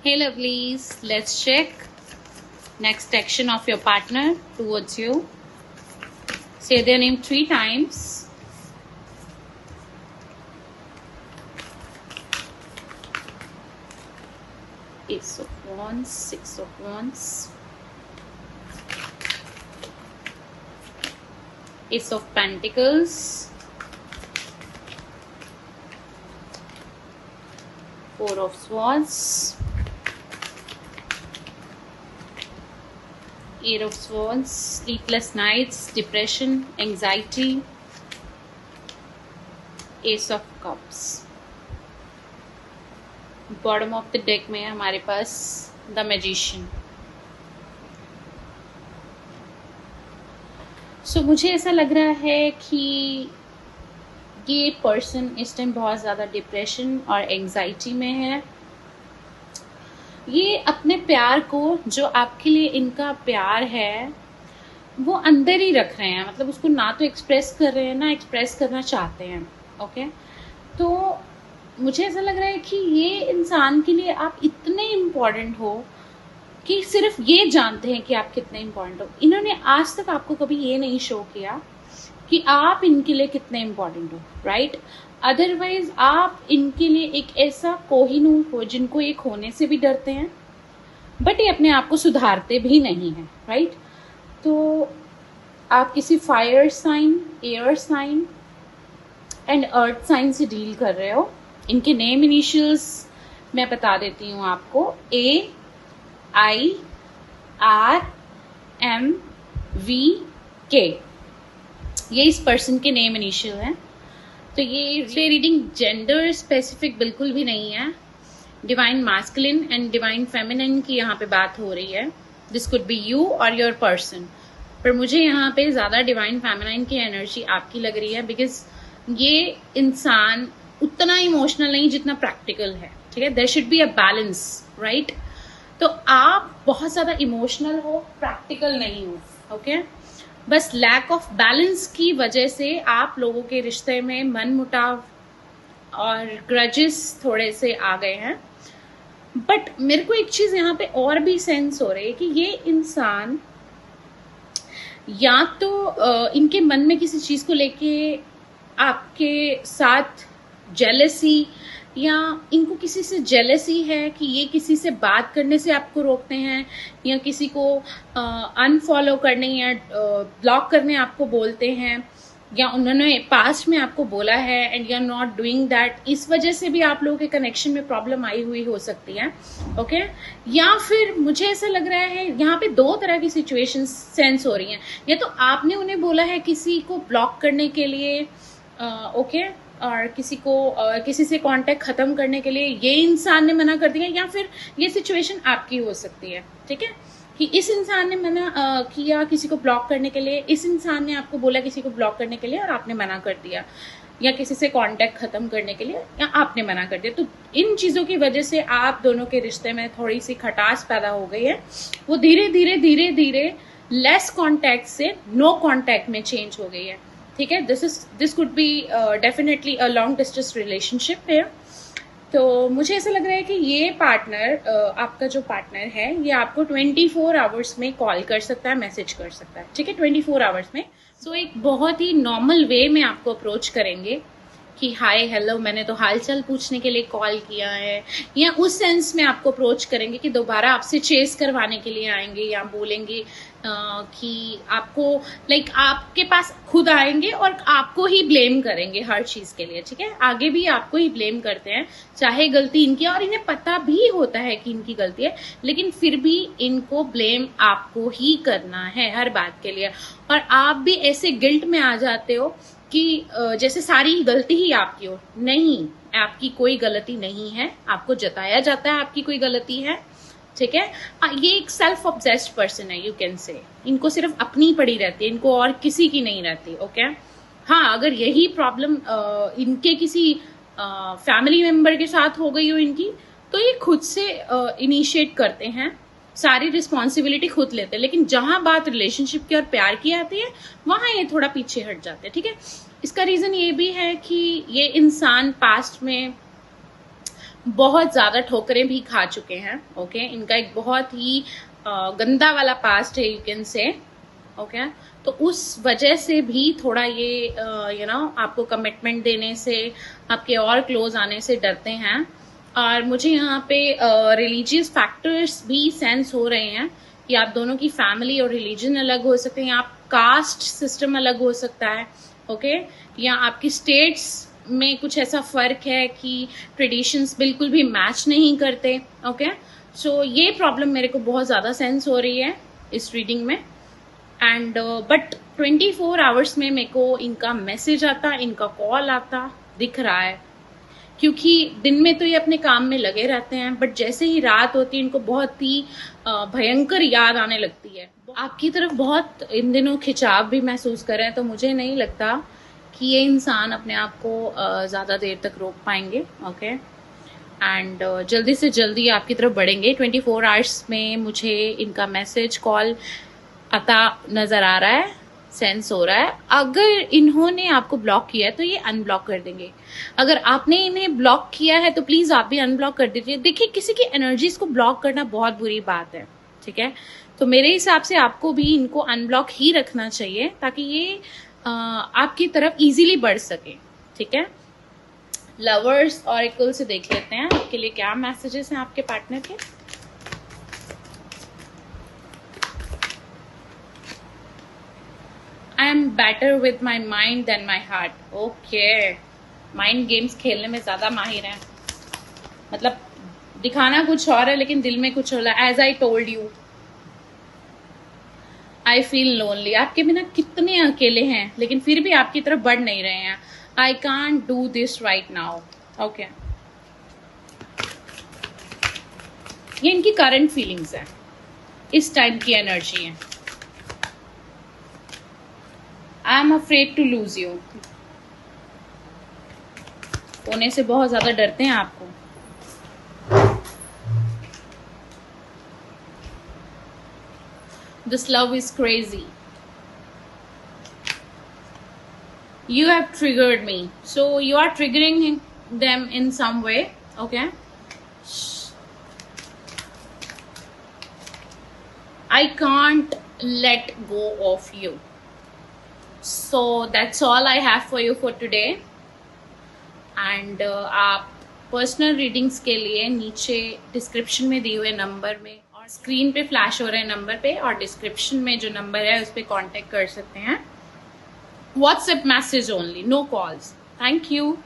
Hey lovelies, let's check next action of your partner towards you. Say their name 3 times. Ace of Wands, Six of Wands, Ace of Pentacles, Four of Swords, Eight of Swords, sleepless nights, depression, anxiety, Ace of Cups. Bottom of the deck में हमारे पास the magician. सो मुझे ऐसा लग रहा है कि ये person इस टाइम बहुत ज़्यादा डिप्रेशन और एंजाइटी में है. ये अपने प्यार को, जो आपके लिए इनका प्यार है, वो अंदर ही रख रहे हैं. मतलब उसको ना तो एक्सप्रेस कर रहे हैं ना एक्सप्रेस करना चाहते हैं. ओके, तो मुझे ऐसा लग रहा है कि ये इंसान के लिए आप इतने इम्पोर्टेंट हो कि सिर्फ ये जानते हैं कि आप कितने इम्पोर्टेंट हो. इन्होंने आज तक आपको कभी ये नहीं शो किया कि आप इनके लिए कितने इम्पोर्टेंट हो, राइट? अदरवाइज आप इनके लिए एक ऐसा कोहिनूर हो जिनको ये खोने से भी डरते हैं, बट ये अपने आप को सुधारते भी नहीं हैं, राइट? तो आप किसी fire sign, air sign and earth sign से डील कर रहे हो. इनके नेम इनिशियल्स मैं बता देती हूँ आपको. AIRMVK, ये इस पर्सन के नेम इनिशियल हैं. तो ये रीडिंग जेंडर स्पेसिफिक बिल्कुल भी नहीं है. Divine masculine and divine feminine की यहाँ पे बात हो रही है. दिस कुड बी यू और योर पर्सन, पर मुझे यहाँ पे ज्यादा डिवाइन फेमिनिन की एनर्जी आपकी लग रही है, बिकॉज ये इंसान उतना इमोशनल नहीं जितना प्रैक्टिकल है. ठीक है, there should be a balance, right? तो आप बहुत ज्यादा इमोशनल हो, प्रैक्टिकल नहीं हो. ओके, बस लैक ऑफ बैलेंस की वजह से आप लोगों के रिश्ते में मनमुटाव और ग्रजेस थोड़े से आ गए हैं. बट मेरे को एक चीज यहाँ पे और भी सेंस हो रही है कि ये इंसान या तो इनके मन में किसी चीज को लेके आपके साथ जेलसी, या इनको किसी से जेलसी है कि ये किसी से बात करने से आपको रोकते हैं, या किसी को अनफॉलो करने या ब्लॉक करने आपको बोलते हैं, या उन्होंने पास्ट में आपको बोला है and you are not doing that. इस वजह से भी आप लोगों के कनेक्शन में प्रॉब्लम आई हुई हो सकती है. ओके, या फिर मुझे ऐसा लग रहा है यहाँ पे दो तरह की सिचुएशन सेंस हो रही हैं. या तो आपने उन्हें बोला है किसी को ब्लॉक करने के लिए, ओके, और किसी से कांटेक्ट खत्म करने के लिए ये इंसान ने मना कर दिया, या फिर ये सिचुएशन आपकी हो सकती है. ठीक है, कि इस इंसान ने मना किया किसी को ब्लॉक करने के लिए, इस इंसान ने आपको बोला किसी को ब्लॉक करने के लिए और आपने मना कर दिया, या किसी से कांटेक्ट खत्म करने के लिए या आपने मना कर दिया. तो इन चीजों की वजह से आप दोनों के रिश्ते में थोड़ी सी खटास पैदा हो गई है. वो धीरे धीरे लेस कांटेक्ट से नो कांटेक्ट में चेंज हो गई है. ठीक है, this could be definitely a long distance relationship है. तो मुझे ऐसा लग रहा है कि ये पार्टनर, आपका जो पार्टनर है, ये आपको 24 आवर्स में कॉल कर सकता है, मैसेज कर सकता है. ठीक है, 24 आवर्स में. सो एक बहुत ही नॉर्मल वे में आपको अप्रोच करेंगे कि हाय हेलो, मैंने तो हालचाल पूछने के लिए कॉल किया है, या उस सेंस में आपको अप्रोच करेंगे कि दोबारा आपसे चेस करवाने के लिए आएंगे, या बोलेंगे कि आपको आपके पास खुद आएंगे और आपको ही ब्लेम करेंगे हर चीज के लिए. ठीक है, आगे भी आपको ही ब्लेम करते हैं, चाहे गलती इनकी, और इन्हें पता भी होता है कि इनकी गलती है, लेकिन फिर भी इनको ब्लेम आपको ही करना है हर बात के लिए. और आप भी ऐसे गिल्ट में आ जाते हो कि जैसे सारी गलती ही आपकी हो. नहीं, आपकी कोई गलती नहीं है, आपको जताया जाता है आपकी कोई गलती है. ठीक है, ये एक सेल्फ ऑब्सेस्ड पर्सन है, यू कैन से. इनको सिर्फ अपनी पड़ी रहती है, इनको और किसी की नहीं रहती. ओके, हाँ, अगर यही प्रॉब्लम इनके किसी फैमिली मेंबर के साथ हो गई हो इनकी, तो ये खुद से इनिशिएट करते हैं, सारी रिस्पॉन्सिबिलिटी खुद लेते हैं. लेकिन जहां बात रिलेशनशिप की और प्यार की आती है, वहां ये थोड़ा पीछे हट जाते हैं. ठीक है, इसका रीजन ये भी है कि ये इंसान पास्ट में बहुत ज़्यादा ठोकरें भी खा चुके हैं। ओके, इनका एक बहुत ही गंदा वाला पास्ट है, यू कैन से। ओके, तो उस वजह से भी थोड़ा ये आपको कमिटमेंट देने से, आपके और क्लोज आने से डरते हैं। और मुझे यहाँ पे रिलीजियस फैक्टर्स भी सेंस हो रहे हैं कि आप दोनों की फैमिली और रिलीजन अलग हो सकते हैं, आप कास्ट सिस्टम अलग हो सकता है। ओके, या आपकी स्टेट्स में कुछ ऐसा फर्क है कि ट्रेडिशंस बिल्कुल भी मैच नहीं करते। ओके, सो ये प्रॉब्लम मेरे को बहुत ज़्यादा सेंस हो रही है इस रीडिंग में। एंड बट 24 आवर्स में मेरे को इनका मैसेज आता, इनका कॉल आता दिख रहा है, क्योंकि दिन में तो ये अपने काम में लगे रहते हैं, बट जैसे ही रात होती है इनको बहुत ही भयंकर याद आने लगती है। आपकी तरफ बहुत इन दिनों खिंचाव भी महसूस कर रहे हैं, तो मुझे नहीं लगता कि ये इंसान अपने आप को ज़्यादा देर तक रोक पाएंगे। ओके, एंड जल्दी से जल्दी आपकी तरफ बढ़ेंगे। 24 आवर्स में मुझे इनका मैसेज कॉल आता नज़र आ रहा है, सेंस हो रहा है। अगर इन्होंने आपको ब्लॉक किया है तो ये अनब्लॉक कर देंगे। अगर आपने इन्हें ब्लॉक किया है तो प्लीज़ आप भी अनब्लॉक कर दीजिए। देखिए, किसी की एनर्जीज को ब्लॉक करना बहुत बुरी बात है, ठीक है? तो मेरे हिसाब से आपको भी इनको अनब्लॉक ही रखना चाहिए ताकि ये आपकी तरफ इजीली बढ़ सके, ठीक है? लवर्स ऑरेकल से देख लेते हैं आपके लिए क्या मैसेजेस हैं आपके पार्टनर के। I am better with my mind than my heart. Okay, mind games खेलने में ज्यादा माहिर हैं, मतलब दिखाना कुछ और है लेकिन दिल में कुछ हो रहा है। As I told you, I feel lonely. आपके बिना कितने अकेले हैं, लेकिन फिर भी आपकी तरफ बढ़ नहीं रहे हैं। I can't do this right now. Okay, ये इनकी करंट फीलिंग्स है, इस टाइम की एनर्जी है। I am afraid to lose you. होने से बहुत ज्यादा डरते हैं आपको। This love is crazy. You have triggered me, so you are triggering them in some way. Okay, I can't let go of you. So that's all I have for you for today. And आप personal readings के लिए नीचे description में दिए हुए number में और screen पे फ्लैश हो रहे नंबर पे और डिस्क्रिप्शन में जो नंबर है उस पर कांटेक्ट कर सकते हैं। WhatsApp message only, no calls. Thank you.